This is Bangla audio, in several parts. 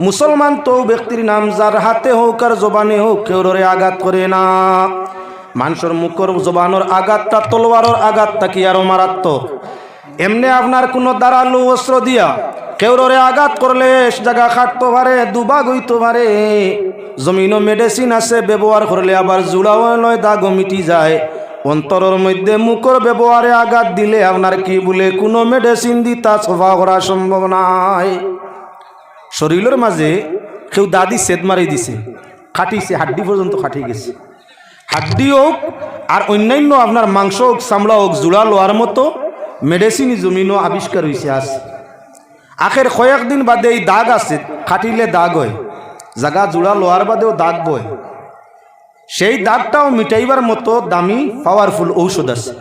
মুসলমান তো ব্যক্তির নাম যার হাতে হোক আর জবানে হোক কেউরে আঘাত করে না। মানুষের মুখর জবানোর আঘাতটা তলোয়ারের আঘাতটা কি আরো মারাত্মক। এমনি আপনার কোনো দাঁড়ালু অস্ত্র দিয়া কেউরে আঘাত করলে জায়গা খাটতে পারে, দুভাগ হইতে পারে। জমিনও মেডিসিন আছে, ব্যবহার করলে আবার জুড়াও নয়, দাগও মিটি যায়। অন্তরের মধ্যে মুখর ব্যবহারে আঘাত দিলে আপনার কি বলে কোনো মেডিসিন দি তা সফা করা সম্ভব নয়। শরীরের মাঝে কেউ দাদি সেদ মারি দিছে, খাটিছে, হাড্ডি পর্যন্ত খাটি গেছে। হাড্ডি হোক আর অন্যান্য আপনার মাংস হোক, চামড়া হোক, জোড়া লোয়ার মতো মেডিসিন জমিনও আবিষ্কার হয়েছে আছে। আখের কয়েকদিন বাদে এই দাগ আছে, খাটিলে দাগ হয়, জায়গা জোড়া লোয়ার বাদেও দাগ বয়। সেই দাগটাও মিটাইবার মতো দামি পাওয়ারফুল ঔষধ আছে।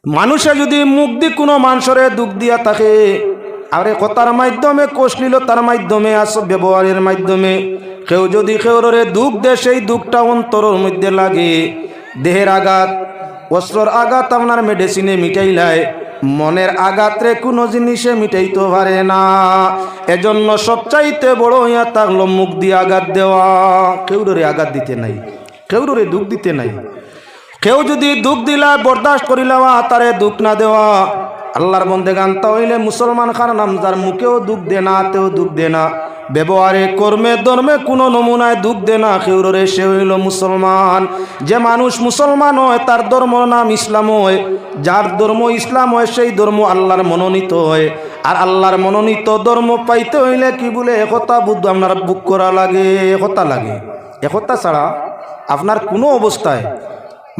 মানুষে যদি মুখ দি কোনো মানুষরে দুঃখ দিয়া থাকে, আর কথার মাধ্যমে, কোশলীলতার মাধ্যমে, আসব ব্যবহারের মাধ্যমে কেউ যদি কেউরে দুঃখ দেয়, সেই দুঃখটা অন্তরের মধ্যে লাগে। দেহের আঘাত, অস্ত্রর আঘাত আপনার মেডিসিনে মিটাইলায়, মনের আঘাতরে কোনো জিনিসে মিটাইতে পারে না। এজন্য সবচাইতে বড় হইয়া থাকলো মুখ দিয়ে আঘাত দেওয়া। কেউরে আঘাত দিতে নাই, কেউরে দুঃখ দিতে নাই। কেউ যদি দুঃখ দিলা বরদাস্ত করিলাম, তারে দুঃখ না দেওয়া। আল্লাহর বন্দেগান হইলে মুসলমান খার নাম যার মুখেও দুঃখ দে না, তেও দুঃখ দে না, ব্যবহারে কর্মে ধর্মে কোনো নমুনায় দুঃখ দে না, কেউরে সে হইল মুসলমান। যে মানুষ মুসলমান হয় তার ধর্ম নাম ইসলাম হয়। যার ধর্ম ইসলাম হয় সেই ধর্ম আল্লাহর মনোনীত হয়। আর আল্লাহর মনোনীত ধর্ম পাইতে হইলে কি বলে একতা বুদ্ধ আপনার বুক করা লাগে, একতা লাগে। একতা ছাড়া আপনার কোনো অবস্থায়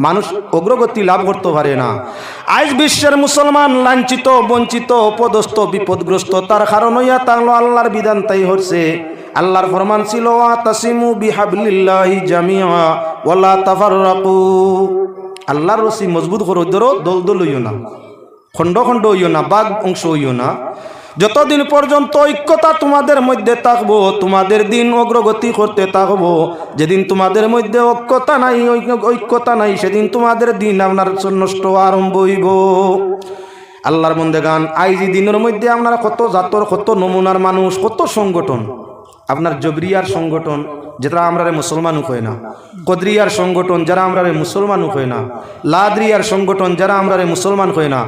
মানুষ অগ্রগতি লাভ করতে পারে না। আজ বিশ্বের মুসলমান লাঞ্ছিত, বঞ্চিত, অপদস্থ, বিপদগ্রস্ত, তার কারণ হইয়া থাকলো আল্লাহর বিধান তাই হচ্ছে। আল্লাহর ফরমান ছিল ওয়াতাসিমু বিহাবলিল্লাহি জামিআ ওয়ালা তাফাররাকু। আল্লাহর রশি মজবুত করে ধরো, দল দল হইও না, খণ্ড খণ্ড হইও না, বাঘ অংশ হইও না। যতদিন পর্যন্ত ঐক্যতা তোমাদের মধ্যে থাকবো, তোমাদের দিন অগ্রগতি করতে থাকবো। যেদিন তোমাদের মধ্যে ঐক্যতা নাই, ঐক্যতা নাই, সেদিন তোমাদের দিন আপনার নষ্ট আরম্ভ হইব। আল্লাহর বন্দেগান, আইজ দিনের মধ্যে আপনার কত জাতর, কত নমুনার মানুষ, কত সংগঠন। আপনার জবরিয়ার সংগঠন যেটা আমরা মুসলমান হয় না, কদরিয়ার সংগঠন যারা আমরা মুসলমান হয় না, লাদরিয়ার সংগঠন যারা আমরা মুসলমান হয় না,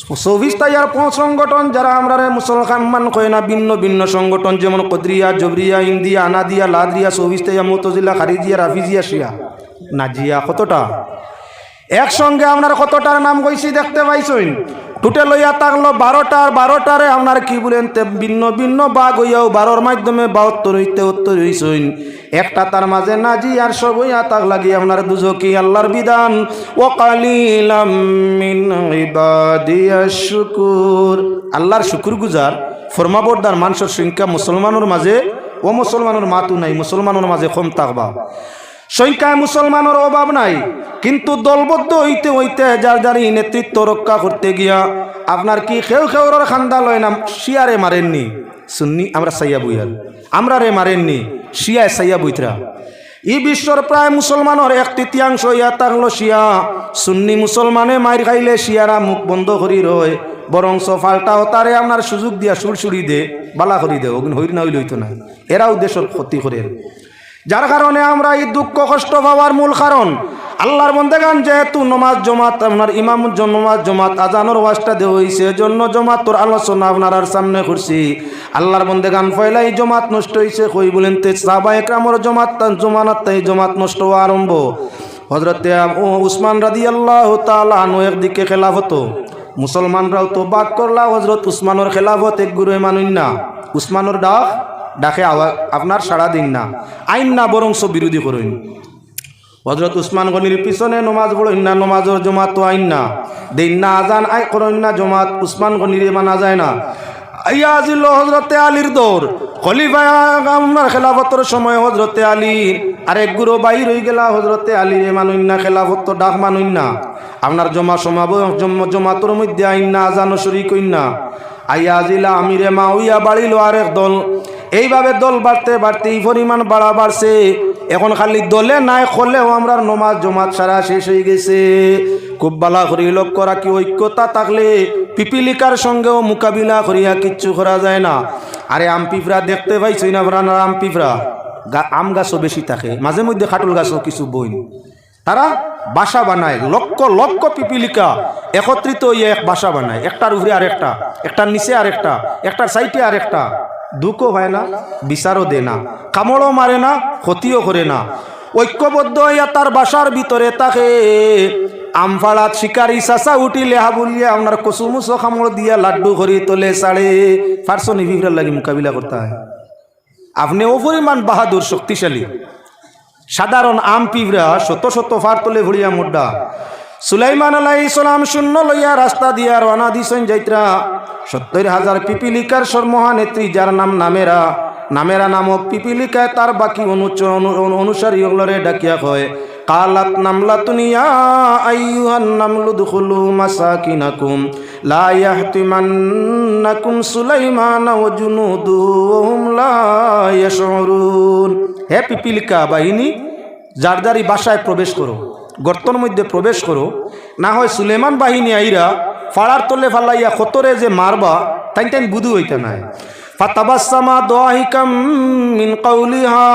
24 তাইয়ার 5 সংগঠন যারা আমরা মুসলমান কয় না, ভিন্ন ভিন্ন সংগঠন যেমন কদরিয়া, জবরিয়া, ইন্দিয়া, আনাদিয়া, লাদরিয়া, 24 তাইয়া, মুতজিলা, খারিজিয়া, রাফিজিয়া, শিয়া, নাজিয়া, কতটা একসঙ্গে আপনার কতটার নাম কইছি দেখতে পাইছেন। টোটাল লইয়া থাকলো 12টারে আপনার কি বলেন ভিন্ন ভিন্ন বাঘ হইয়াও 12-র মাধ্যমে 72 হইতে 73 হইছেন। একটা তার মাঝে নাজি আর সব হইয়া তাক লাগি আপনার দুজকি। আল্লাহর বিধান ও কালিলাম মিন ইবাদিয়াশ শুকুর। আল্লাহর শুকুর গুজার ফরমাবরদার মানুষের সংখ্যা মুসলমানের মাঝে ও মুসলমানের মাতু নাই, মুসলমানের মাঝে কম থাকবা। সংখ্যায় মুসলমানের অভাব নাই, কিন্তু দলবদ্ধ হইতে হইতে যার যারই নেতৃত্ব রক্ষা করতে গিয়া আপনার কি খেউ খেউর খান্দা লয় না, শিয়ারে মারেননি সুন্নি, আমরা সাইয়া বইয়ার, আমরা রে মারেননি শিয়ায় সাইয়া বইতরা। এই বিশ্বর প্রায় মুসলমানের 1/3 হইয়া থাকলো শিয়া। সুন্নি মুসলমানে মাইর খাইলে শিয়ারা মুখ বন্ধ করি রয়, বরং পাল্টাও তারে আপনার সুযোগ দিয়া সুরসুরি দে, বালা করি দে, ওগুন হইর না হইল হইতো না। এরাও দেশের ক্ষতি করে, যার কারণে আমরা এই দুঃখ কষ্ট পাওয়ার মূল কারণ। আল্লাহর বন্দেগান যেহেতু নমাজ জমাত আপনার ইমাম নমাজ জমাত আজানোর ওয়াজটা দেওয়া হয়েছে, জন্য জমাতর আলোচনা আপনার আর সামনে করছি। আল্লাহর বন্দেগান ফয়লাই জমাত নষ্ট হয়েছে কই বলেন তে সাহাবা একরামের জমানাত তাই জমাত নষ্ট হওয়া আরম্ভ। হযরতে উসমান রাদিয়াল্লাহু তাআলা আনহু একদিকে খেলাফত, মুসলমানরাও তো বাক করলা হযরত উসমানের খেলাফত এক গুরুয়ে মানুন না, উসমানের ডাকে আপনার সারা দিন না, আইন না বরং সব বিরোধী করুন। হযরত উসমান গনির পিছনে নমাজ পড়েন না, নমাজের জমাত তো আইন না, দিন না আজান আই করেন না, জমাত উসমান গনিরে মানা যায় না। আইয়া আজিল হযরতে আলীর দৌর, খলিফা আপনার খেলাফতের সময় হযরতে আলী আরেক গুরু বাইর হয়ে গেলা, হযরতে আলীরে মানুন না, খেলাফত ডাক মানুন না, আপনার জমাতর মধ্যে আইন না, আজানও শরীক হইন না। আইয়া আজিলা আমিরে মাউইয়া বাড়িল আরেক দল। এইভাবে দল বাড়তে বাড়তে এই পরিমাণ বাড়া বাড়ছে, এখন খালি দলে নাই খলেও আমরা নমাজ জমাত সারা শেষ হয়ে গেছে। খুব বালা করে লক্ষ্য রাখি, ঐক্যতা থাকলে পিপিলিকার সঙ্গেও মোকাবিলা করিয়া কিচ্ছু করা যায় না। আরে আম পিঁপড়া দেখতে পাইছি না আপনারা? আম পিঁপড়া আম গাছও বেশি থাকে, মাঝে মধ্যে খাটুল গাছও কিছু বইন। তারা বাসা বানায়, লক্ষ লক্ষ পিপিলিকা একত্রিত হইয়া এক বাসা বানায়, একটার উপরে আরেকটা, একটার নিচে আরেকটা, একটার সাইডে আরেকটা। দুঃখও হয় না, বিচারও দেয় না, কামড়ও মারে না, ক্ষতিও করে না। ঐক্যবদ্ধ হইয়া তার বাসার ভিতরে তাকে আমফাড়াত শিকারি চাষা উঠিলে হাবুলিয়া আপনার কচুমুচো কামড় দিয়া লাড্ডু করি তোলে সাড়ে ফারসো নিভিড়ার লাগি মোকাবিলা করতে হয়। আপনি অপরিমাণ বাহাদুর শক্তিশালী। সাধারণ আম পিঁপড়া শত শত ফার তোলে ভরিয়া মোড্ডা। সুলাইমান আলাইহিস সালাম শূন্য লইয়া রাস্তা দিয়া রওনা দিছেন যাইত্রা ৭০,০০০ পিপিলিকার সর্মহানেত্রী, যার নাম নামেরা। নামেরা নামক পিপিলিকায় তার বাকি অনুসারী ওগুলোরে ডাকিয়া কয়, কালাত নামলাতুন ইয়া আইয়ুহান নামলু দুখুলু মাসাকিনাকুম লা ইয়াহতিমান্নাকুম সুলাইমান ওয়া জুনুদুহু ওয়া হুম লা ইয়াশউরুন। হে পিপিলিকা বাহিনী, যার যারি বাসায় প্রবেশ করো, গর্তর মধ্যে প্রবেশ করো, না হয় সুলেমান বাহিনী আইরা ফাড়ার তলে ফালাইয়া খতরে যে মারবা তাই তাই বুধু হইতে নাই। ফাতাবাসসামা দাহিকাম মিন কাউলিহা।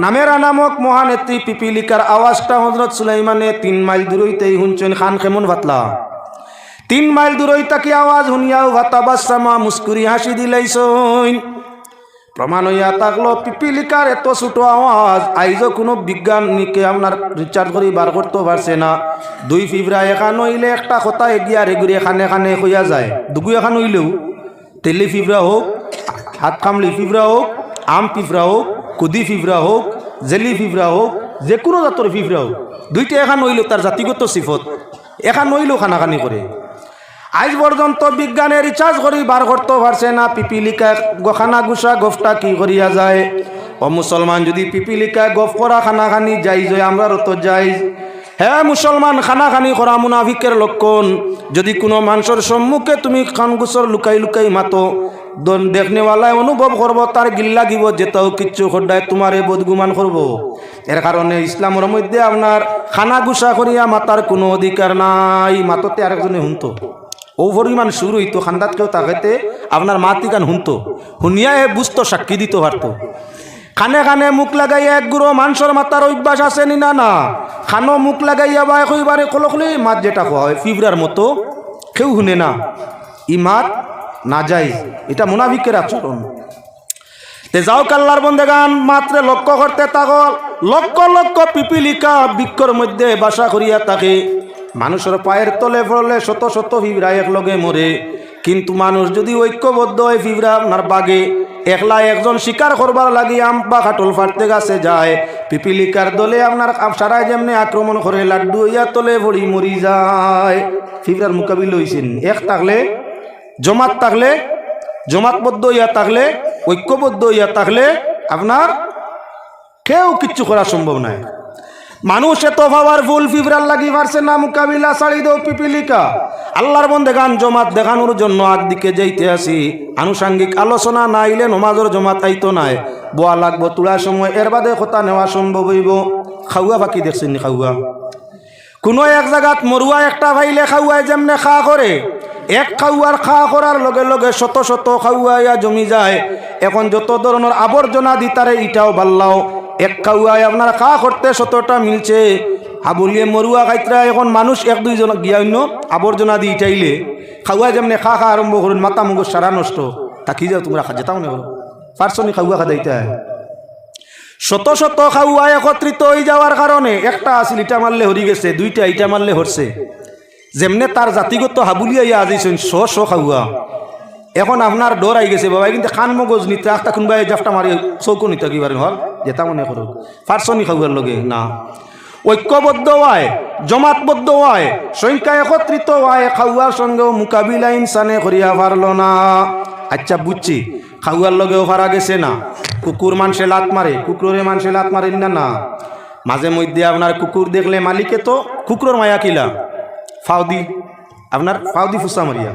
নামেরা নামক মহানেত্রী পিপিলিকার আওয়াজটা হযরত সুলাইমানে ৩ মাইল দূর হইতেই শুনছেন। খান কেমন ভাতলা ৩ মাইল দূর হইতা কি আওয়াজ শুনিয়াও ফাতাবাসসামা মুস্কুরি হাসি দিলাইছইন। প্রমাণ হইয়া থাকলো পিপিলিকার এত ছোট আওয়াজ আইজও কোনো বিজ্ঞানীকে আপনার রিচার্জ করে বার করতে পারছে না। ২ পিঁপড়া এখান হইলে একটা কথা এগিয়ে আর এগুড়ি এখানে এখানে হইয়া যায়। দুগু এখান হইলেও তেলি পিঁপড়া হোক, হাত কামলি পিঁপড়া হোক, আম পিঁপড়া হোক, কুদি পিঁপড়া হোক, জেলি পিঁপড়া হোক, যে কোনো জাতের পিঁপড়া হোক, দুইটা এখান হইলেও তার জাতিগত সিফত এখান হইলেও খানাখানি করে। আজ পর্যন্ত বিজ্ঞানে রিচার্জ করি বার করতে পারছে না পিপিলিকা খানা গুসা গফটা কি করিয়া যায়। ও মুসলমান, যদি পিপিলিকা গফ করা খানাখানি যাই যায় আমরা তো যাই। হ্যাঁ মুসলমান, খানাখানি করা মুনাফিকের লক্ষণ। যদি কোনো মানুষের সম্মুখে তুমি খান গুসর লুকাই লুকাই মাতো, দেখনেওয়ালায় অনুভব করব তার গিল লাগিব, যেটাও কিচ্ছু খড্ডায় তোমারে বদগুমান করব। এর কারণে ইসলামের মধ্যে আপনার খানা গুসা করিয়া মাতার কোনো অধিকার নাই। মাততে আরেকজনে হুনতো ও পরিমাণ শুরু হইতো খান্দাত কেউ তাকাইতে আপনার মাতি গান শুনতো, শুনিয়া এ বুঝতো, সাক্ষী দিতে পারতো। খানে খানে মুখ লাগাইয়া এক গুঁড়ো মানুষের মাতার অভ্যাস আছে নি? না না, খানো মুখ লাগাইয়া বা কইবারে কলকলি মাত যেটা হয় পিঁপড়ার মতো কেউ শুনে না। ই মাত না যাই, এটা মুনাফিকের আচরণ। তে যাও কাল্লার বন্দেগান, মাত্রে লক্ষ্য করতে থাকো লক্ষ লক্ষ পিপিলিকা বৃক্ষর মধ্যে বাসা করিয়া থাকে। মানুষের পায়ের তলে পড়লে শত শত পিঁপড়া একলগে মরে। কিন্তু মানুষ যদি ঐক্যবদ্ধ হয় পিঁপড়া আপনার বাগে একলা একজন শিকার করবার লাগি আম বা কাটল ফাটতে গাছে যায়, পিপিলিকার দলে আপনার সারাই যেমনি আক্রমণ করে লাড্ডু হইয়া তলে ভরি মরি যায়। পিঁপড়ার মোকাবিলা হয়েছেন এক থাকলে, জমাত থাকলে, জমাতবদ্ধ হইয়া থাকলে, ঐক্যবদ্ধ হইয়া থাকলে আপনার কেউ কিচ্ছু করা সম্ভব নয়। মানুষ এত পাওয়ারফুল, পিঁপড়ার লাগি পারছে না মোকাবিলা, ছাড়ি দেও পিপিলিকা। আল্লাহর বন্দেগান, জমাত দেখানোর জন্য একদিকে যাইতে আসি, আনুষাঙ্গিক আলোচনা না আইলে নমাজের জমাত আইতো নাই, বোয়া লাগবো তোলার সময়, এর বাদে কথা নেওয়া সম্ভব হইব। খাওয়া ফাঁকি দেখছেন নি? খাওয়া কোনো এক জায়গাত মরুয়া একটা ভাইলে খাওয়ায় যেমনে খা করে, এক খাওয়ার খা করার লগে লগে শত শত খাওয়াইয়া জমি যায়। এখন যত ধরনের আবর্জনা দিতারে ইটাও বাল্লাও, এক খাওয়ায় আপনার খা করতে শতটা মিলছে। হাবুলিয়ে মরুয়া খাইতরা এখন মানুষ এক দুইজন গিয়া অন্য আবর্জনা দিয়ে ইটাইলে খাওয়ায় যেমনি খা খা আরম্ভ করুন, মাথা মুগো সারা নষ্ট। থাকি যাও তোমরা যেতাও না পারছনি খাওয়া খাদাইতে। শত শত খাওয়া একত্রিত হয়ে যাওয়ার কারণে একটা আসিল ইটা মারলে হরি গেছে, দুইটা ইটা মারলে হরছে। যেমনে তার জাতিগত হাবুলিয়া ইয়া আজিছেন শ খাওয়া। এখন আপনার ডর আই গেছে বাবা, কিন্তু খান মগজ নিতে একটা কোনবাই জাফটা মারি চৌকো নিতে কি পারেন হল যেটা মনে করুক পারছনি খাওয়ার লগে না। ঐক্যবদ্ধ হয়, জমাতবদ্ধ হয়, সংখ্যা একত্রিত হয়, খাওয়ার সঙ্গেও মোকাবিলা ইনসানে করিয়া পারল না। আচ্ছা বুঝছি, খাওয়ার লগেও পারা গেছে না। কুকুর মানুষে লাত মারে, কুকুরে মানুষে লাত মারেন না? না, মাঝে মধ্যে আপনার কুকুর দেখলে মালিকে তো কুকুরের মায়া কিলা ফাউদি, আপনার ফাউদি ফুসা মারিয়া।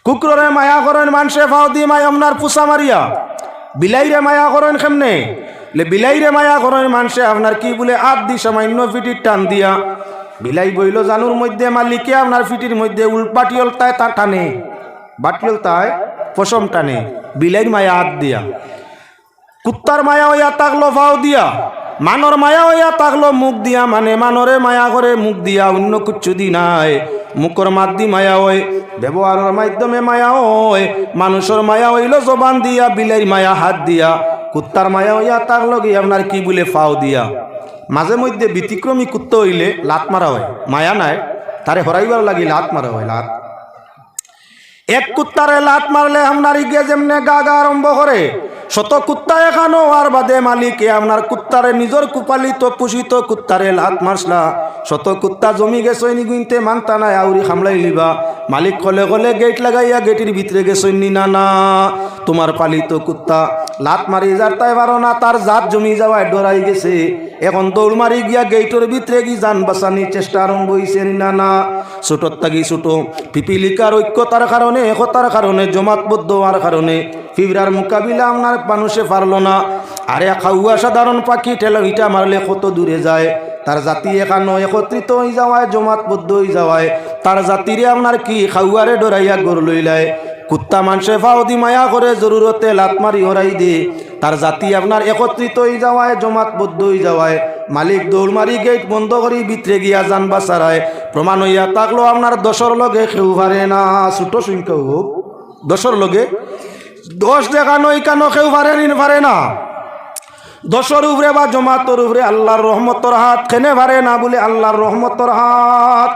কুকুরে মায়া করেন মানুষে ফাউদি মায় আপনার ফুসা মারিয়া। বিলাইরে মায়া করেন কেমনে? বিলাইরে মায়া করেন মানুষে আপনার কি বলে আদ দি সামান্য পিটির টান দিয়া। বিলাই বইল জানুর মধ্যে মালিকে আপনার ফিটির মধ্যে বাটিয়লতায় তা টানে, বাটিয়লতায় পশম টানে, বিলাই মায়া হাত দিয়া, কুত্তার মায়া হইয়া তাকলো ফাও দিয়া, মানর মায়া হইয়া তাকলো মুখ দিয়া, মানে মানরে মায়া করে মুখ দিয়া, অন্য কিচ্ছু দি নাই। মুখর মাধ্যমে মায়া হয়, ব্যবহারের মাধ্যমে মায়া হয়। মানুষের মায়া হইল জবান দিয়া, বিলাই মায়া হাত দিয়া, কুত্তার মায়া হইয়া তাকলো গিয়ে আপনার কি বলে ফাও দিয়া। মাঝে মধ্যে ব্যতিক্রমী কুত্তা হইলে লাত মারা হয়, মায়া নাই, তারে হরাইবার লাগি লাত মারা হয়। লাত এক কুত্তারে লাত মারলে আপনার গিয়ে যেমনে গা গা আরম্ভ করে, শত কুত্তা এখানো আর বাদে মালিকে আপনার কুত্তারে নিজের কুপালিত পুষিত কুত্তারে লাত মারসলা, শত কুত্তা জমি গেছইনি গুনতে মানতা নাই, আউরি খামলাই লিবা। মালিক কলে কলে গেট লাগাইয়া গেটের ভিতরে গেছইনি, না না তোমার পালিত কুত্তা লাত মারি যার তাই পারো না, তার জাত জমি যাওয়ায় ডরাই গেছে, এখন দৌড় মারি গিয়া গেটের ভিতরে কি যান বাঁচানির চেষ্টা আরম্ভ হয়েছে। না না ছোটর থাকি ছোট পিপিলিকার ঐক্যতার কারণে, একতার কারণে, জমাতবদ্ধ হওয়ার কারণে ফিবরার মোকাবিলা আপনার মানুষে পারলো না। আরে খাওয়া সাধারণ পাখি ঠেলা ইটা মারলে কত দূরে যায়, তার জাতি এখানো একত্রিত হয়ে যাওয়ায়, জমাতবদ্ধ হয়ে যাওয়ায়, তার জাতিরে আপনার কি খাওয়ারে ডরাইয়া গড় লইলায়। কুত্তা মানুষে ফাউদি মায়া করে জরুরতে লাত মারি হরাই দিয়ে, তার জাতি আপনার একত্রিত হয়ে যাওয়ায়, জমাতবদ্ধ হয়ে যাওয়ায়, মালিক দৌড় মারি গেট বন্ধ করি ভিতরে গিয়া যান বাসারায়। প্রমাণ হইয়া থাকলো আপনার দশর লগে কেউ পারে না, ছোট সংখ্যা হোক দশর লগে, দশ দেখানো কেন কেউ পারে না। দশর উপরে বা জমাতর উপরে আল্লাহর রহমতর হাত খেনে পারে না বলে আল্লাহর রহমতর হাত।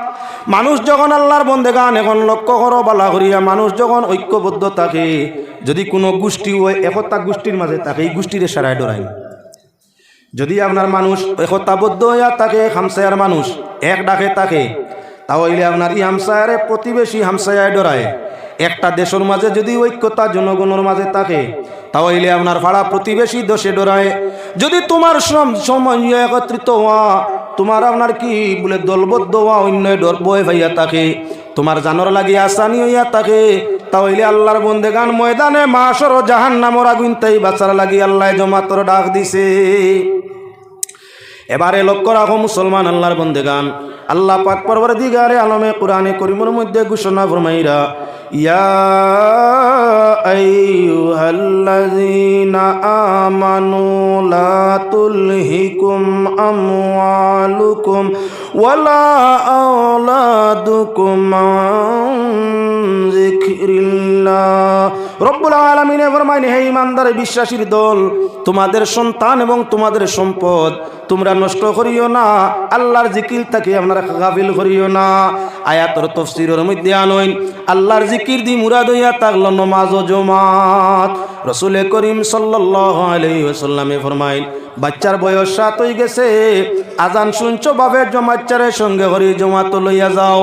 মানুষ যখন আল্লাহর বন্দেগান এখন লক্ষ্য করো বালা করিয়া, মানুষ যখন ঐক্যবদ্ধ থাকে, যদি কোনো গোষ্ঠী হয় একতা গোষ্ঠীর মাঝে থাকে, এই গোষ্ঠীরে সারায় ডরায়। যদি আপনার মানুষ একতাবদ্ধ হইয়া থাকে, হামসায়ার মানুষ এক ডাকে থাকে, তাহলে আপনার ই হামসায়ারে প্রতিবেশী হামসায়ায় ডরায়। একটা দেশের মাঝে যদি ঐক্যতা জনগণের মাঝে থাকে, তাহলে আপনার পাড়া প্রতিবেশী দোষে ডরায়। যদি তোমার সময় একত্রিত হওয়া, তোমার আপনার কি বলে দলবদ্ধ হওয়া অন্য ডর বয়ে ভাইয়া থাকে, তোমার জানর লাগি আসানি হইয়া থাকে, তাহলে আল্লাহর বন্দেগান ময়দানে মাসর জাহান্নামর আগুন তাই বাঁচার লাগি আল্লাহ জমাতর ডাক দিছে। এবারে লক্ষ্য রাখো মুসলমান আল্লাহর বন্দেগান, আল্লাহ পাক পরবর্তীকারে আলমে কোরআনে করিমের মধ্যে ঘোষণা ফরমাইরা, ইয়া আইয়ুহাল্লাযীনা আমানু লা তুলহিকুম আমওয়ালুকুম ওয়ালা আওলাদুকুম আন যিকরিল্লাহ। রব্বুল আলামিন ফরমায়, হে ঈমানদার বিশ্বাসীর দল, তোমাদের সন্তান এবং তোমাদের সম্পদ তোমরা নষ্ট করিও না, আল্লাহর জিকির থেকে আপনারা গাফিল করিও না। আয়াতের তাফসীরের মধ্যে আনইন আল্লাহর জিকির দি মুরাদ হইয়া থাকলো নামাজ ও জামাত। রাসূল করিম সাল্লাল্লাহু আলাইহি ওয়াসাল্লামে ফরমাইন, বাচ্চার বয়স 7 হয়ে গেছে, আজান শুনছো বাপের বাচ্চারের সঙ্গে করে জামাত লইয়া যাও।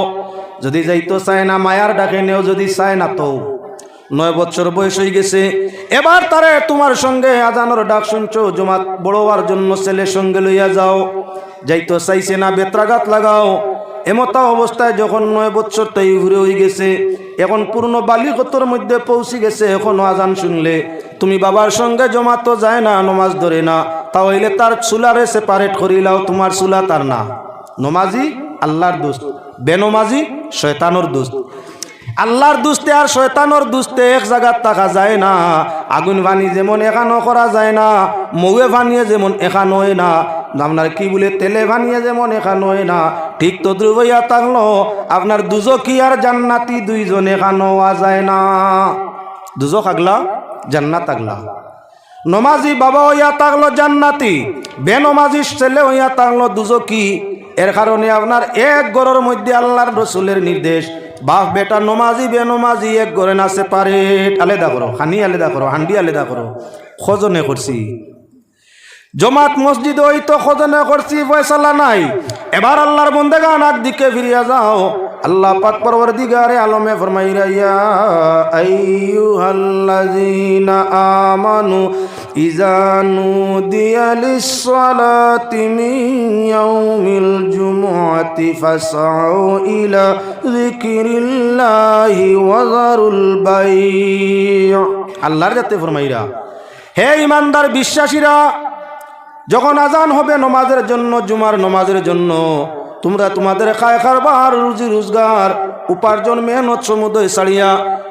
যদি যাইতো চায় না মায়ার ডাকে নেও, যদি চায় না তো 9 বছর বয়স হয়ে গেছে, এবার তারে তোমার সঙ্গে আজানের ডাক শুনছো জমাত বড় হওয়ার জন্য ছেলের সঙ্গে লইয়া যাও। যাইতো চাইছে না, বেত্রাঘাত লাগাও। এমতা অবস্থায় যখন 9 বছর তাই ঘুরে হয়ে গেছে, এখন পূর্ণ বালিকতর মধ্যে পৌঁছে গেছে, এখনো আজান শুনলে তুমি বাবার সঙ্গে জমাতো যায় না, নমাজ ধরে না, তাহলে তার চুলারে সেপারেট করিলাও, তোমার চুলা তার না। নমাজি আল্লাহর দোস্ত, বেনমাজি শয়তানোর দোস্ত। আল্লাহর দুস্তে আর শয়তানোর দুস্তে এক জায়গায় থাকা যায় না। আগুন পানি যেমন এখানো করা যায় না, মৌয়ে ভানিয়ে যেমন এখানো হয় না, আপনার কি বলে তেলে ভানিয়ে যেমন এখানো হয় না, ঠিক তো ধ্রুবইয়া থাকলো আপনার দুজকি আর জান্নাতি দুইজন এখানো হওয়া যায় না। দুজক আগলা জান্নাত আগলা। নমাজি বাবা হইয়া থাকলো জান্নাতি, বেনমাজি ছেলে হইয়া থাকলো দুজকি। এর কারণে আপনার এক ঘরের মধ্যে আল্লাহর রসুলের নির্দেশ, বাপ বেটা নমাজি বেনমাজি এক ঘরে না সেপারেট, আলাদা করো, হানি আলাদা করো, হান্ডি আলাদা করো। খজনে করছি জমাত মসজিদ ওই তো খজনে করছি, ফয়সালা নাই। এবার আল্লাহর বন্দেগান আগ দিকে ফিরিয়া যাও। আল্লাহ পাক পরওয়ারদিগারে আলমে ফরমাইরা, ইয়া আইয়ুহাল্লাযীনা আমানু ইযা নুদিয়া লিস-সালাতি মিন ইয়াউমিল জুমুআতি ফাসআউ ইলা যিকরিল্লাহি ওয়া যারুল বাই'। আল্লাহর যাতে ফরমাইরা, হে ঈমানদার বিশ্বাসীরা, যখন আজান হবে নমাজের জন্য, জুমার নমাজের জন্য, তোমরা তোমাদের খায় খারবার রুজি রোজগার উপার্জন মেহনত সমুদয় ছাড়িয়া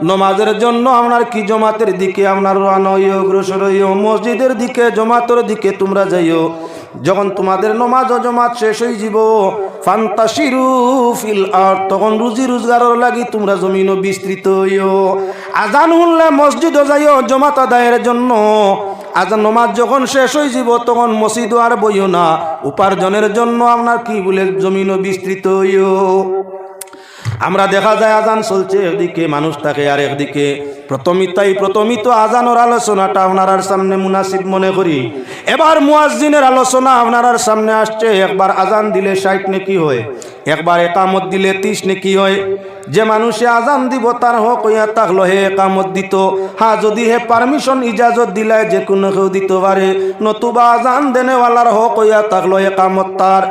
নমাজের জন্য আপনার কি জমাতের দিকে আপনার রান হইও, অগ্রসর হইও, মসজিদের দিকে জমাতের দিকে তোমরা যাইও। যখন তোমাদের নমাজ ও জমাত শেষ হয়ে যাব, ফান্তাশিরু ফিল আরদ, তখন রুজি রোজগারের লাগি তোমরা জমিন বিস্তৃত হইও। আজান শুনলে মসজিদও যাইও জমাত আদায়ের জন্য। আজান নমাজ যখন শেষ হয়ে যাব তখন মসজিদ আর বইও না, উপার্জনের জন্য আপনার কি বলে জমিন বিস্তৃত হইও। আমরা দেখা যায় আজান চলছে একদিকে মানুষ থাকে আর একদিকে প্রথমিত আজানোর আলোচনাটা আপনার সামনে মুনাসিব মনে করি। এবার মুয়াজ্জিনের আলোচনা আপনার সামনে আসছে। একবার আজান দিলে 60 নেকি হয়, একবার একামত দিলে 30 নেকি হয়। যে মানুষে আজান দিব তার হক হইয়া থাকলো হে একামত দিত। হ্যাঁ, যদি হে পারমিশন ইজাজত দিলায় যে কোনো কেউ দিতে পারে, নতুবা আজান দেনেওয়ালার হক হইয়া থাকলো একামত তার।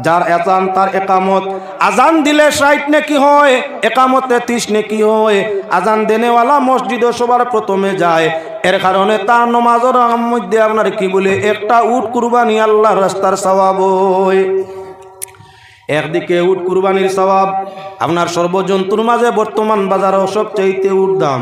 যার আজান তার একামত। আজান দিলে 60 নেকি হয়, একামতে 30 নেকি হয়। আজান দেনেওয়ালা মসজিদে সবার প্রথমে যায়, এর কারণে তার নমাজের মধ্যে আপনার কি বলে একটা উট কুরবানি আল্লাহর রাস্তার সওয়াব হয়। একদিকে উট কুরবানির সওয়াব আপনার সর্বজন্তুর মাঝে বর্তমান বাজারে সবচাইতে উট দাম।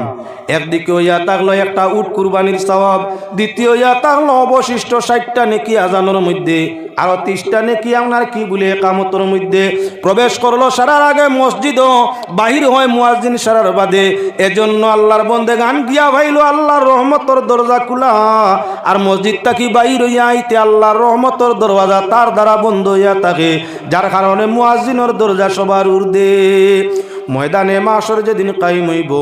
একদিকে ইয়া থাকলো একটা উট কুরবানির সওয়াব, দ্বিতীয় ইয়া থাকলো অবশিষ্ট 60টা নেকি আজানের মধ্যে, আরো 30টা নেকি আপনার কি বলে একামতের মধ্যে। প্রবেশ করলো সারার আগে মসজিদও, বাহির হয় মুয়াজ্জিন সারার বাদে। এজন্য আল্লাহর বন্দেগান গিয়া ভাইলো আল্লাহর রহমতের দরজা খোলা, আর মসজিদটা কি বাহির হইয়া আইতে আল্লাহর রহমতের দরওয়াজা তার দ্বারা বন্ধ হইয়া থাকে, যার কারণে মুয়াজ্জিনের দরজা সবার ঊর্ধ্বে। ময়দানে মাশর যেদিন কায়েম হইব,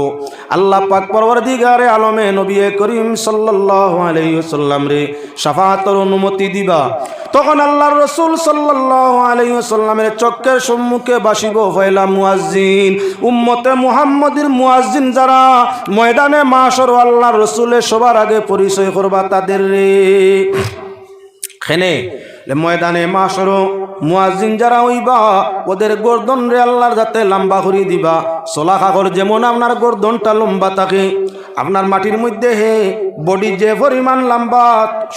আল্লাহ পাক পরওয়ারদিগারে আলমে নবী করিম সাল্লাল্লাহু আলাইহি ওয়াসাল্লাম রে শাফাআতের অনুমতি দিবা। তখন আল্লাহর রাসূল সাল্লাল্লাহু আলাইহি ওয়াসাল্লামের চোখের সম্মুখে বাসিব পয়লা মুয়াজ্জিন। উম্মতে মুহাম্মদের মুয়াজ্জিন যারা ময়দানে মাশর আল্লাহর রাসূলের সবার আগে পরিচয় করবা তাদের রে। খেনে ময়দানে মাশর মুয়াজ্জিন যারা হইবা ওদের গর্দন রে আল্লাহর যাতে লম্বা করে দিবা। সোলা কাগর যেমন আপনার গর্দনটা লম্বা থাকে, আপনার মাটির মধ্যে হে বডি যে পরিমাণ লম্বা,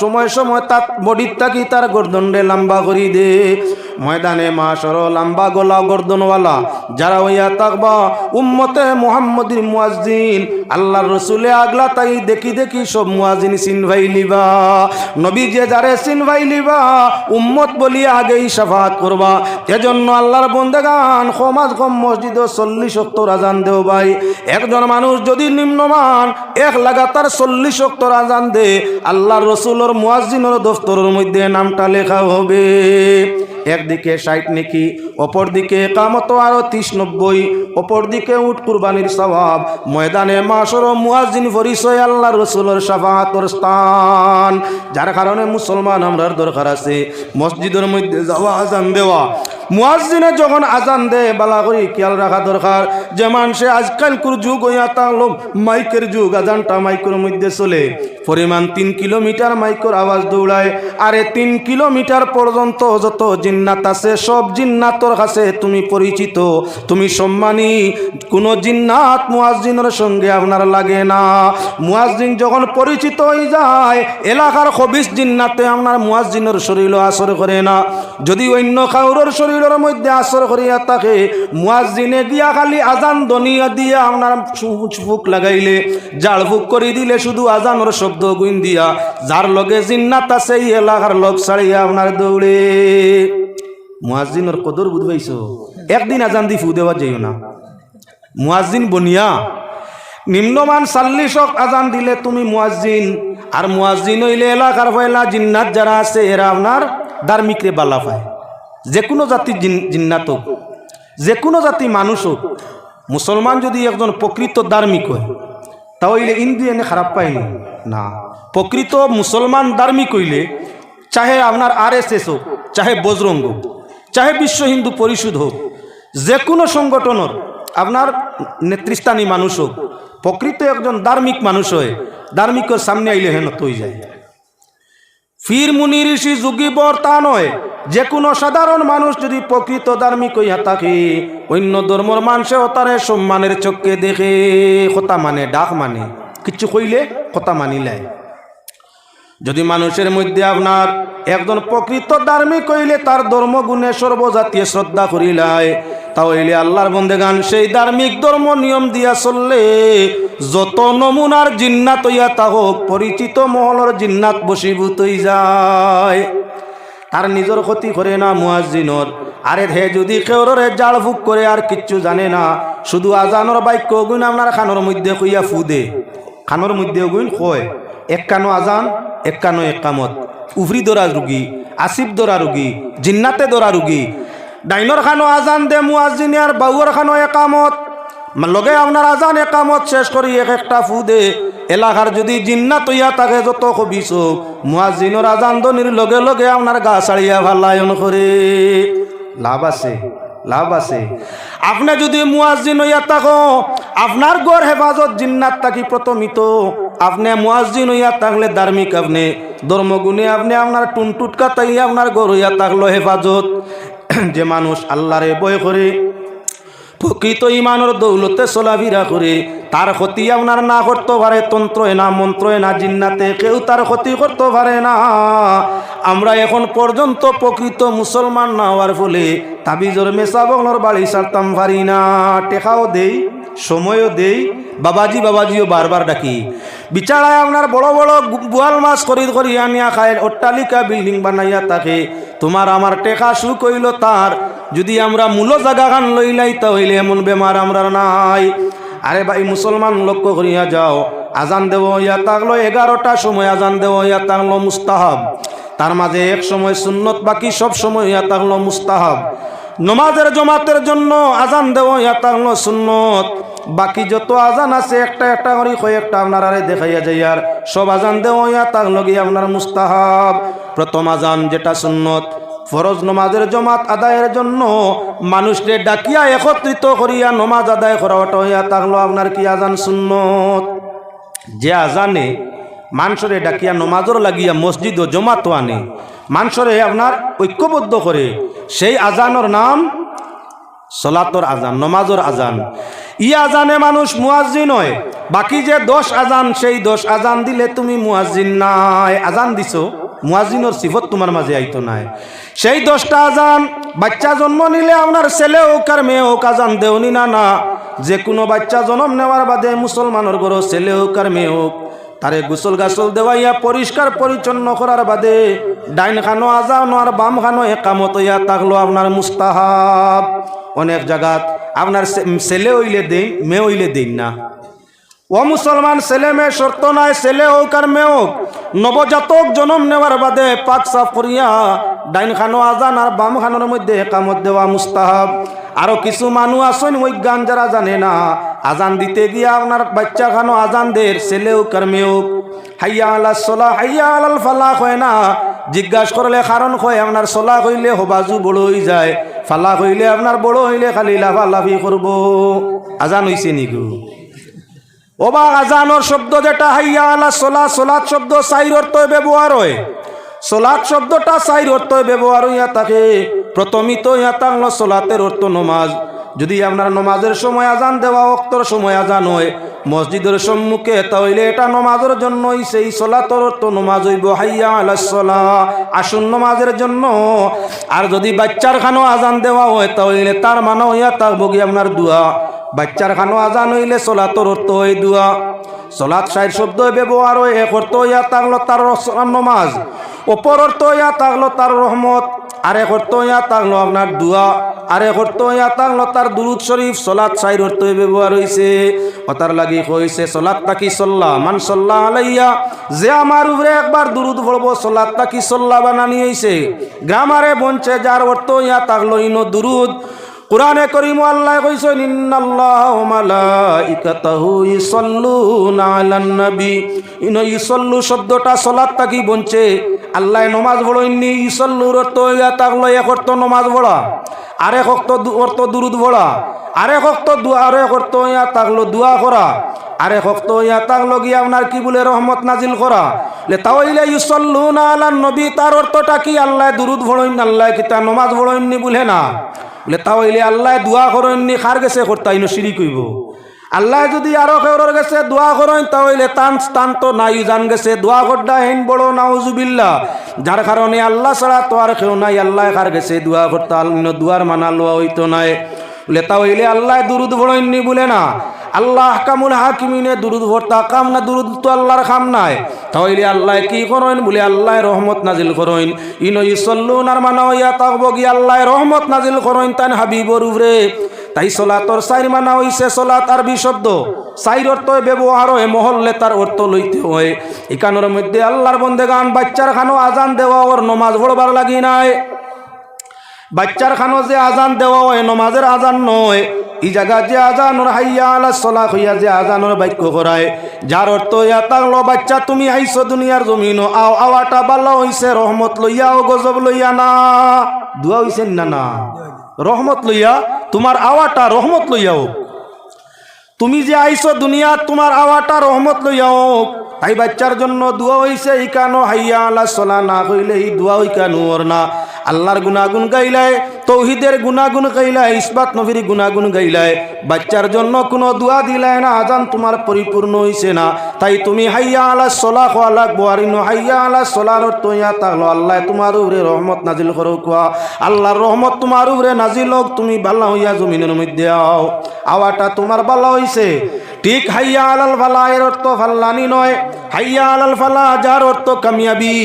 সময় সময় তার বডির থাকি তার গর্দন রে লম্বা করে দে। ময়দানে মাশর লম্বা গলা গর্দনওয়ালা যারা হইয়া থাকবা উম্মতে মুহাম্মদের মুয়াজ্জিন, আল্লাহর রাসূলে আগলা তাই দেখি দেখি সব মুয়াজ্জিন চিনভাই লিবা। নবী যে যারে চিনভাই লিবা উম্মত বলি আগেই শাফাত করবা। এজন্য আল্লাহর বন্দেগান সমাজ কম মসজিদে 40 ওয়াক্ত আজান দেও ভাই। একজন মানুষ যদি নিম্নমান এক লাগাতার 40 ওয়াক্ত আজান দে, আল্লাহর রাসূলের মুয়াজ্জিনের দফতরের মধ্যে নামটা লেখা হবে। একদিকে 60 নেকি, অপর দিকে একামত আরো 30-90, অপর দিকে উট কুরবানির সওয়াব। ময়দানে মাশর মুয়াজ্জিন পরিচয় আল্লাহর রাসূলের শাফাআতের স্থান, যার কারণে মুসলমান আমরার দরকার আছে মসজিদের মধ্যে যাওয়া আজান দেওয়া। মুয়াজ্জিনে যখন আজান দেয় বালা করে খেয়াল রাখা দরকার যে মানুষে আজকালকার যুগ হইয়া তাহলো মাইকের যুগ, আজানটা মাইকের মধ্যে চলে। পরিমাণ 3 কিলোমিটার মাইকের আওয়াজ দৌড়ায়, আরে 3 কিলোমিটার পর্যন্ত যত জিন্নাত আছে সব জিন্নাতর কাছে তুমি পরিচিত, তুমি সম্মানী। কোন জিন্নাত মুয়াজ্জিনের সঙ্গে আপনার লাগে না। মুয়াজ্জিন যখন পরিচিত হয়ে যায় এলাকার খবিস জিন্নাতে আপনার মুয়াজ্জিনের শরীর আসর করে না। যদি অন্য কাউরের শরীরের মধ্যে আসর করিয়া থাকে, মুয়াজ্জিনে গিয়া খালি আজান দনিয়া দিয়ে আপনার ফুক লাগাইলে, জাল ফুক করে দিলে শুধু আজানের শব্দ গুণ দিয়া যার লগে জিন্নাত আছে এই এলাকার লোক ছাড়িয়া আপনার দৌড়ে। মুয়াজ্জিনের কদর বুঝবাইছো? একদিন আজান দি ফু দেওয়া যাইও না। মুয়াজ্জিন বনিয়া নিম্নমান 40 ওয়াক্ত আজান দিলে তুমি মুয়াজ্জিন, আর মুয়াজ্জিন হইলে এলাকার পয়লা জিন্নাত যারা আছে এরা আপনার ধার্মিক রে বালা পায়। যে কোনো জাতির জিন্নাত হোক, যে কোনো জাতি মানুষ হোক, মুসলমান যদি একজন প্রকৃত ধার্মিক হয় তাহলে ইন্দু এনে খারাপ পায়নি না। প্রকৃত মুসলমান ধার্মিক হইলে চাহে আপনার RSS হোক, চাহে বজরঙ্গ হোক, চাহে বিশ্ব হিন্দু পরিষদ হোক, যে কোনো সংগঠনের আপনার নেতৃস্থানীয় মানুষ হোক, প্রকৃত একজন ধার্মিক মানুষ হয় ধার্মিকের সামনে আইলে হেন তৈ যায়। ফির মুনি ঋষি যুগী বর তা নয়, যে কোনো সাধারণ মানুষ যদি প্রকৃত ধার্মিক হইয়া থাকে অন্য ধর্মের মানুষেও তারে সম্মানের চোখে দেখে। কথা মানে ডাক মানে কিচ্ছু কইলে কথা মানিলায়। যদি মানুষের মধ্যে আপনার একজন প্রকৃত ধার্মিক হইলে তার ধর্মগুণে সর্বজাতীয় শ্রদ্ধা করিলায়, তাহলে আল্লাহর বন্দেগান সেই ধার্মিক ধর্ম নিয়ম দিয়া চললে যত নমুনার জিন্নাত হইয়া তাহক পরিচিত মহলর জিন্নাত বশীভূত হই যায়। তার নিজের ক্ষতি করে না মুয়াজ্জিনর। আরে হে যদি কেউরে জাল ফুক করে আর কিচ্ছু জানে না, শুধু আজানোর বাক্য গুণ আপনার খানোর মধ্যে কইয়া ফুদে, খানোর মধ্যে গুণ কয়, এক কানো আজান এক কানো একামত, উফরি দরা রুগী, আসিফ দরা রুগী, জিন্নাতে দরা রুগী, ডাইনর খানো আজান দে মুয়াজ্জিনে আর বাউর খানো একামত, লগে আপনার আজান একামত শেষ করি এক একটা ফুদে। এলাকার যদি জিন্নাত হইয়া থাকে যত খবিস মুয়াজ্জিনের আজান দনির লগে লগে আপনার গা ছাড়িয়া ভালায়ন করে। লাভ আছে, লাভ আছে। আপনি যদি মুয়াজ্জিন হইয়া থাকো, আপনার গড় হেফাজত জিন্নাত থাকি প্রথমিত। আপনি মুয়াজ্জিন হইয়া থাকলে ধার্মিক, আপনি ধর্মগুণে আপনি আপনার টুনটুটকা তাই আপনার গড় হইয়া থাকলো হেফাজত। যে মানুষ আল্লাহরে ভয় করে, প্রকৃত ইমানের দৌলতে চলাফেরা করে, তার ক্ষতি আপনার না করতে পারে তন্ত্র না মন্ত্র না জিন্নাতে, কেউ তার ক্ষতি করতে পারে না। আমরা এখন পর্যন্ত প্রকৃত মুসলমান না হওয়ার ফলে তাবিজর মেসা বগলর বাড়ি ছাড়তাম পারি না। টেকাও দেই, সময়ও দেই, বাবাজি বাবাজিও বারবার ডাকি। বিচারায় আপনার বড় বড় বোয়াল মাছ করি আনিয়া খায়, অট্টালিকা বিল্ডিং বানাইয়া থাকে, তোমার আমার টেকা সুখ হইল তার। যদি আমরা মূল জায়গা খান লইলাই তাহলে এমন বেমার আমরা নাই। আরে ভাই মুসলমান লক্ষ্য করিয়া যাও, আজান দেব ইয়া থাকলো 11টার সময়, আজান দেব ইয়া থাকলো মুস্তাহাব, তার মাঝে এক সময় সুন্নত, বাকি সব সময় ইয়া থাকলো মুস্তাহাব। নমাজের জমাতের জন্য আজান দেব ইয়া থাকলো সুন্নত, বাকি যত আজান আছে একটা একটা করে কয়েকটা আপনার আরে দেখাইয়া যায়, আর সব আজান দেব ইয়া থাকলো গিয়ে আপনার মুস্তাহাব। প্রথম আজান যেটা সুন্নত, ফরজ নমাজের জমাত আদায়ের জন্য মানুষকে ডাকিয়া একত্রিত করিয়া নমাজ আদায় করা, ওটা হইয়া থাকলো আপনার কি আজান সুন্নত। যে আজানে মানুষরে ডাকিয়া নমাজর লাগিয়া মসজিদ ও জমাত আনে, মানুষরে আপনার ঐক্যবদ্ধ করে, সেই আজানোর নাম সলাতর আজান, নমাজর আজান। ই আজানে মানুষ মুয়াজ্জিন হয়। বাকি যে 10 আজান, সেই 10 আজান দিলে তুমি মুয়াজ্জিন নাই। আজান দিছো, মুয়াজ্জিনের সিফত তোমার মাঝে আইতো নাই। সেই 10টা আজান, বাচ্চা জন্ম নিলে আপনার ছেলে হোক আর মেয়ে হোক আজান দেওনি না না। যে কোনো বাচ্চা জন্ম নেওয়ার বাদে মুসলমানের ঘর ছেলে হোক আর মেয়ে হোক, তারে গোসল গাছল দেওয়াইয়া পরিষ্কার পরিচ্ছন্ন করার বাদে ডাইন খানো আজান আর বাম খানো একামত হইয়া থাকলো আপনার মুস্তাহাব। অনেক জায়গাত আপনার ছেলে হইলে দেই, মেয়ে হইলে দিন না। ও মুসলমান, ছেলে মেয়ে শর্ত নাই, ছেলে হোক আর মেয়ে হোক, নবজাতক জন্ম নেওয়ার বাদে পাক সাফ করিয়া ডাইন খানো আজান আর বাম খানোর মধ্যে একামত দেওয়া মুস্তাহাব। আরো কিছু মানুষ আসেন ওই গান যারা জানে না, আজান দিতে গিয়া আপনার বাচ্চা খানো আজান দের, ছেলে হোক আর মেয়ে হোক, হাইয়া আলাস সলাহ হাইয়া আলাল ফালাহ হয় না। জিজ্ঞাসা করলে কারণ হয় আপনার সলাহ হইলে হবাজু বড় হয়ে যায়, ফালাহ হইলে আপনার বড় হইলে খালি লাফালাফি করবো। আজান হইছে নিগু ওবা আজানোর শব্দ যেটা হাইয়া আলা সলা, সলাৎ শব্দ 4 অর্থে ব্যবহার হয়। সলাৎ শব্দটা 4 অর্থে ব্যবহার হইয়া থাকে। প্রথমিত ইয়া থাকলো সলাতের অর্থ নমাজ। যদি আপনার নমাজের সময় আজান দেওয়া ওয়াক্তর সময় আজান হয় মসজিদের সম্মুখে, তাহলে এটা নমাজের জন্য সেই সলাতের অর্থ নমাজ হইব হাইয়া আলাস সলা, আসুন নমাজের জন্য। আর যদি বাচ্চার খানো আজান দেওয়া হয় তাহলে তার মানে হইয়া থাকবো কি আপনার দোয়া। বাচ্চার খানো আজান হইলে সলাতর অর্থ হয় দোয়া। সলাত 4 শব্দ ব্যবহার হয়। এক অর্থ হইয়া থাকলো তার নমাজ, অপর অর্থ হইয়া থাকলো তার রহমত, আরেক অর্থ হইয়া থাকলো আপনার দোয়া, আরেক অর্থ হইয়া থাকলো তার দুরুদ শরীফ। সলাত 4 অর্থ ব্যবহার হয়েছে। কথার লাগি হয়েছে সলাত তাকি সল্লাহ মান সল্লাহ আলাইয়া, যে আমার উপরে একবার দুরুদ পড়বো সলাত তাকি সল্লাহ বানানি হয়েছে। গ্রামারে বঞ্চে যার অর্থ হইয়া থাকলো ইনো দুরুদ। কুরআনে কারীম আল্লাহ কইছেন ইন্নাল্লাহা ওয়া মালাইকাতাহু ইসাল্লুনা আলান নবী। ইনো ইসাল্লু শব্দটা সালাত থাকি বনছে। আল্লাহ নামাজ পড়েননি, ইসাল্লুর অর্থ হইয়া থাকলো এক অর্থ নামাজ পড়া, আরেক অর্থ দুরুদ পড়া, আরেক অর্থ দোয়া, আরেক অর্থ হইয়া থাকলো দোয়া করা, আরেক অর্থ হইয়া থাকলো গিয়ে আপনার কি বলে রহমত নাজিল করা। তাওইলে ইসাল্লুনা আলান নবী, তার অর্থটা কি? আল্লাহ দুরুদ পড়েন, আল্লাহ কি তা নামাজ পড়েননি বলে না। তাহলে আল্লাহ দোয়া করেননি, খার গেছে করতে ইনো শিরিক হইব। আল্লাহ যদি আরো কেউর গেছে দোয়া করেন তাহলে স্থান তো নাই জান গেছে দোয়া করডা হেন বড় নাউজুবিল্লাহ, যার কারণে আল্লাহ ছাড়া তো আর কেউ নাই। আল্লাহ কার গেছে দোয়া করতে অন্য দুয়ার মানা লওয়া হইতো নাই। লেতা হইলে আল্লাহ দুরুদ পড়েননি বলে না, আল্লাহ আহকামুল হাকিমিনে দুরুদ পড়তা কাম না, দুরুদ তো আল্লাহর কাম নাই। তাহলে আল্লাহ কি করেন বলে আল্লাহ রহমত নাজিল করেন। ইনো ইসল্লুনার মানা হইয়া তাকব গি আল্লাহ রহমত নাজিল করেন তান হাবিবর উপরে। তাই সলাতর চাইর মানা হইছে সলাত আরবি শব্দ, চাইর অর্থ ব্যবহার হয় মহল্লে তার অর্থ লইতে হয়। এখানোর মধ্যে আল্লাহর বন্দেগান বাচ্চার খানো আজান দেওয়া ওর নমাজ পড়বার লাগি নাই। বাচ্চার খানো যে আজান দেওয়া হয় নমাজের আজান নয়, এই জায়গা যে আজানোর হাইয়া আলা সলা হইয়া যে আজানোর বাক্য করায়, যার অর্থ ইয়া তাগলো বাচ্চা তুমি আইছো দুনিয়ার জমিন আও আওয়াটা বাল্লা হইছে রহমত লইয়া ও গজব লইয়া না। দোয়া হইছেন না না রহমত লইয়া, তোমার আওয়াটা রহমত লইয়াও। তুমি যে আইছো দুনিয়া তোমার আওয়াটা রহমত লইয়াও। তাই বাচ্চার জন্য দোয়া হইছে ইকানো হাইয়া আলা সলা না কইলে এই দোয়া ইকানো ওর না। আল্লাহর গুনাগুন গাইলায়, তৌহিদের গুনাগুন গাইলায়, ইসবাত নবীর গুনাগুন গাইলায়, বাচ্চার জন্য কোনো দোয়া দিলায় না, আজান তোমার পরিপূর্ণ হইছে না। তাই তুমি হাইয়া আলা সলা খোয়া লাগবো। আর ইনো হাইয়া আলা সলার অর্থ ইয়া তাহলো আল্লাহ তোমার উপরে রহমত নাজিল করো কোয়া। আল্লাহর রহমত তোমার উপরে নাজিল হোক, তুমি বাল্লা হইয়া জমিনের মধ্যে আও, আওয়াটা তোমার বাল্লা হইছে। ঠিক হাইয়া আলাল ফালা এর অর্থ ফাল্লানি নয়, হাইয়া আলাল ফালা যার অর্থ কামিয়াবি,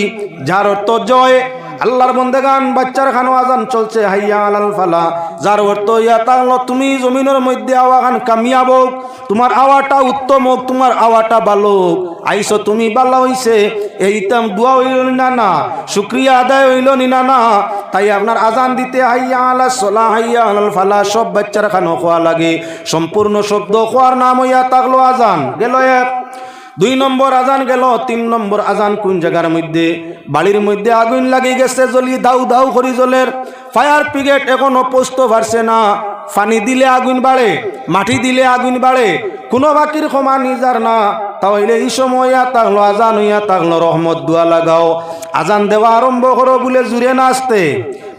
যার অর্থ জয়। আল্লাহর বন্দেগান বাচ্চার খানো আজান চলছে হাইয়া আলাল ফালা, যার অর্থ ইয়া তাহলো তুমি জমিনের মধ্যে আওয়াখান কামিয়াব হোক, তোমার আওয়াটা উত্তম হোক, তোমার আওয়াটা ভালো হোক। আইসো তুমি ভালো হইছে এইতাম দোয়া হইল না না, শুক্রিয়া আদায় হইল না না। তাই আপনার আজান দিতে হাইয়া আলা সলা হাইয়া আলাল ফালা সব বাচ্চার খানো খোয়া লাগে। সম্পূর্ণ শব্দ খোয়ার নাম হইয়া তাগলো আজান গেল এক। 2 নম্বর আজান গেল। 3 নম্বর আজান কোন জায়গার মধ্যে? বাড়ির মধ্যে আগুন লাগি গেছে, জ্বলি দাউ দাউ করি জ্বলের, ফায়ার ব্রিগেড এখনো পৌঁছতে পারছে না। পানি দিলে আগুন বাড়ে, মাটি দিলে আগুন বাড়ে, কোনো বাকির ক্ষমা নিজার না। তাহলে এই সময় তাগলো আজান হইয়া তাগলো রহমত দোয়া লাগাও। আজান দেওয়া আরম্ভ করো বলে জুড়ে না আসতে।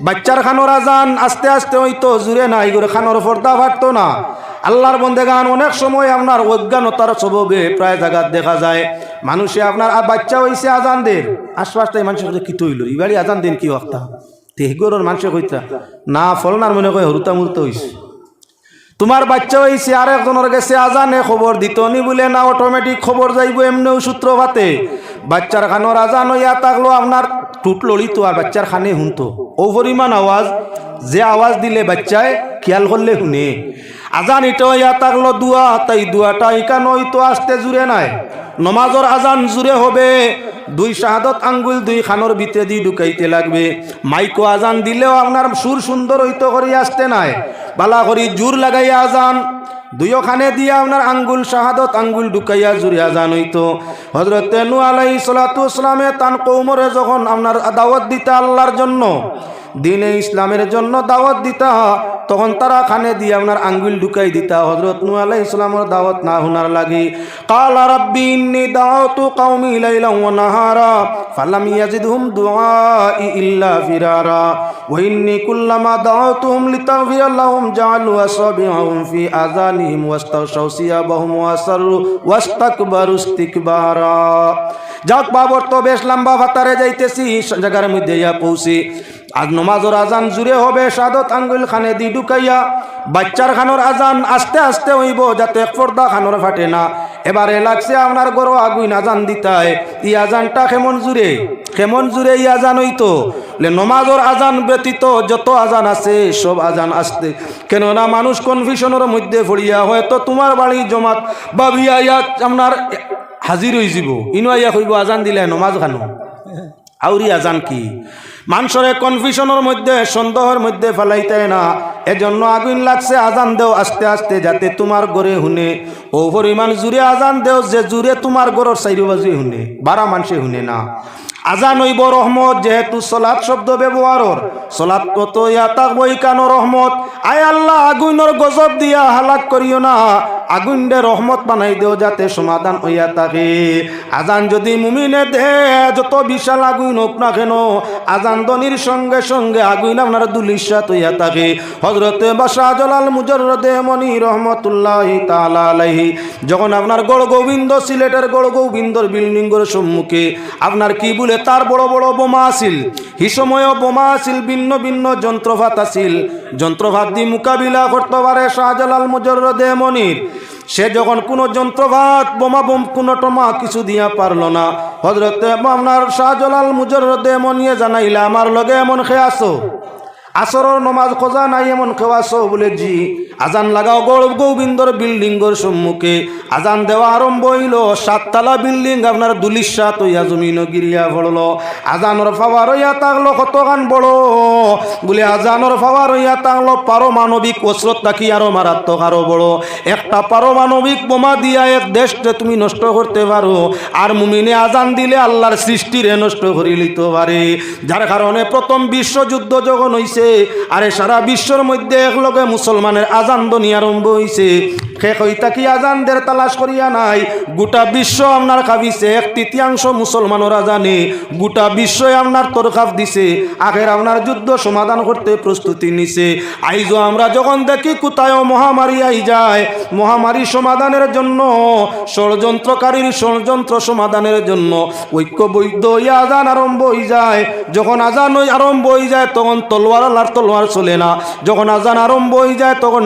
বাচ্চার খানোর আজান আস্তে আস্তে হইতো, জুড়ে না এগুলো খানোর পর্দা ফাটতো না। আল্লাহর বন্দেগান অনেক সময় আপনার অজ্ঞানতার স্বভাবে প্রায় জায়গা দেখা যায় মানুষে আপনার বাচ্চা হইছে আজান দেন আশপাশটাই মানুষের কি তৈল এবারই আজান দেন কি অক্তা তেহগরের মানুষে কইতা না ফলনার মনে কয় হরুতা মুরতা হইছে। তোমার বাচ্চা হইছে আর একজনের গেছে আজানে খবর দিত নি বলে না, অটোমেটিক খবর যাইব এমনিও সূত্রপাতে। বাচ্চার খানোর আজান হইয়া থাকলো আপনার টুট লড়িত আর বাচ্চার খানে শুনতো ও পরিমাণ আওয়াজ, যে আওয়াজ দিলে বাচ্চায় খেয়াল করলে শুনে। আজান এটা হইয়া থাকলো দোয়া, তাই দোয়াটা ইকান হইতো আসতে জুড়ে নাই। নমাজর আজান জুড়ে হবে, 2 শাহাদত আঙ্গুল 2 খানোর ভিতরে দিয়ে ঢুকাইতে লাগবে। মাইকো আজান দিলেও আপনার সুর সুন্দর হইতো করে আসতে নাই, বালা করি জোর লাগাইয়া আজান 2 খানে দিয়ে আপনার আঙ্গুল শাহাদত আঙ্গুল ঢুকাইয়া জুড়ে আজান হইতো। হযরত নূহ আলাইহিস সালাতু ওয়াসসালামে তান কওমরে যখন আপনার দাওয়াত দিতে আল্লাহর জন্য দিনে ইসলামের জন্য দাওয়াত দিতা, তখন তারা খানে দিয়ে আপনার আঙ্গুল ঢুকাই দিতা। হযরত নূহ আলাইহিস সালামের দাওয়াত না হুনার লাগি কালা রাব্বি ইন্নী দাউতু কওমি লাইলান ওয়া নাহারা ফালাম ইয়াজিদহুম দুআই ইল্লা ফিরারা ওয়া ইন্নী কুল্লামা দাউতুহুম লিতাগফিরা লাহুম জাআলু আসাবি'হুম ফি আযানিহিম ওয়াস্তাগশাউ সিয়াবাহুম ওয়াসাররু ওয়াস্তাকবারু ইস্তিকবারা। যাক বাবর তো বেশ লম্বা ভাতারে যাইতেছি, জায়গার মধ্যে ইয়া পৌঁছি। আজ নমাজর আজান জুড়ে হবে, শাহাদত আঙ্গুল খানে দি ঢুকাইয়া বাচ্চার খানোর আজান আস্তে আস্তে হইব যাতে এক পর্দা খানোর ফাটে না। এবারে লাগছে আপনার গরো আগুন আজান দিতায়, ই আজানটা কেমন জুড়ে ই আজান হইতো। নমাজর আজান ব্যতীত যত আজান আছে সব আজান আসতে, কেননা মানুষ কনফিউশনের মধ্যে পড়িয়া হয়তো তোমার বাড়ি জমাত বাবিয়া ইয়াত আপনার হাজির হয়ে যাব, ইনো আইয়া কইব আজান দিলে নমাজ খানো আউরি আজান কি। মানুষের কনফিউশনের মধ্যে সন্দেহের মধ্যে ফেলাইতে না, এজন্য আগুন লাগছে আজান দেও আস্তে আস্তে যাতে তোমার ঘরে শুনে। ও পরিমাণ জুড়ে আজান দেও যে জুড়ে তোমার ঘরের চাইরবাজে শুনে, 12 মানুষে শুনে না। আজান হইব রহমত, যেহেতু সলাৎ শব্দ ব্যবহারর, সলাৎ কত ইয়া তাক বইকানো রহমত। আয় আল্লাহ আগুনের গজব দিয়া হালাক করিও না, আগুনডে রহমত বানাই দেও যাতে সমাধান হইয়া থাকে। আজান যদি মুমিনে দে যত বিশাল আগুন হোক না কেন, আজান ধ্বনির সঙ্গে সঙ্গে আগুন আপনার দুলিশাত হইয়া থাকে। হযরতে বাদশাহ জালাল মুজাররদে মনি রহমতুল্লাহি তাআলা আলাইহি যখন আপনার গড় গোবিন্দ, সিলেটের গড় গোবিন্দর বিল্ডিংয়ের সম্মুখে আপনার কি বলে তার বড় বড় বোমা আছিল, হিসময় বোমা আছিল, ভিন্ন ভিন্ন যন্ত্রপাত আছিল, যন্ত্রপাত দিয়ে মোকাবিলা করতে পারে শাহজালাল মুজাররদে মনির। সে যখন কোনো যন্ত্রপাত বোমা কোনো টমা কিছু দিয়া পারল না, হযরতে আপনার শাহজালাল মুজাররদে মনিয়ে জানাইলা আমার লগে এমন খেয়ে আসো, আসরের নমাজ খোঁজা নাই এমন খেওয়াছো বলে জি। আজান লাগাও গৌরব গোবিন্দর বিল্ডিংয়ের সম্মুখে। আজান দেওয়া আরম্ভ হইল, 7 তলা বিল্ডিং আপনার দুলিশাত হইয়া জমিন গিরিয়া পড়ল। আজানোর পাওয়ার হইয়া থাকলো কতখান বড় বলে, আজানোর পাওয়ার হইয়া থাকলো পারমাণবিক অস্ত্র থাকি আরো মারাত্মক আরো বড়। একটা পারমাণবিক বোমা দিয়া এক দেশকে তুমি নষ্ট করতে পারো, আর মুমিনে আজান দিলে আল্লাহর সৃষ্টিরে নষ্ট করে নিতে পারে। যার কারণে প্রথম বিশ্বযুদ্ধ যখন হইছে, আরে সারা বিশ্বর মধ্যে একলগে মুসলমানের আজান ধ্বনি আরম্ভ হইছে। কইতা কি আজানদের তালাশ করিয়া নাই, গোটা বিশ্ব আপনার কাঁপিছে। 1/3 মুসলমানরা জানে গোটা বিশ্বই আপনার তরকাফ দিছে, আগের আপনার যুদ্ধ সমাধান করতে প্রস্তুতি নিছে। আইজো আমরা যখন দেখি কোথায় মহামারী আই যায়, মহামারী সমাধানের জন্য, ষড়যন্ত্রকারীর ষড়যন্ত্র সমাধানের জন্য ঐক্যবদ্ধ হইয়া আজান আরম্ভ হয়ে যায়। যখন আজান আরম্ভ হয়ে যায় তখন তলোয়ার আর তলোয়ার চলে না, যখন আজান আরম্ভ হয়ে যায় তখন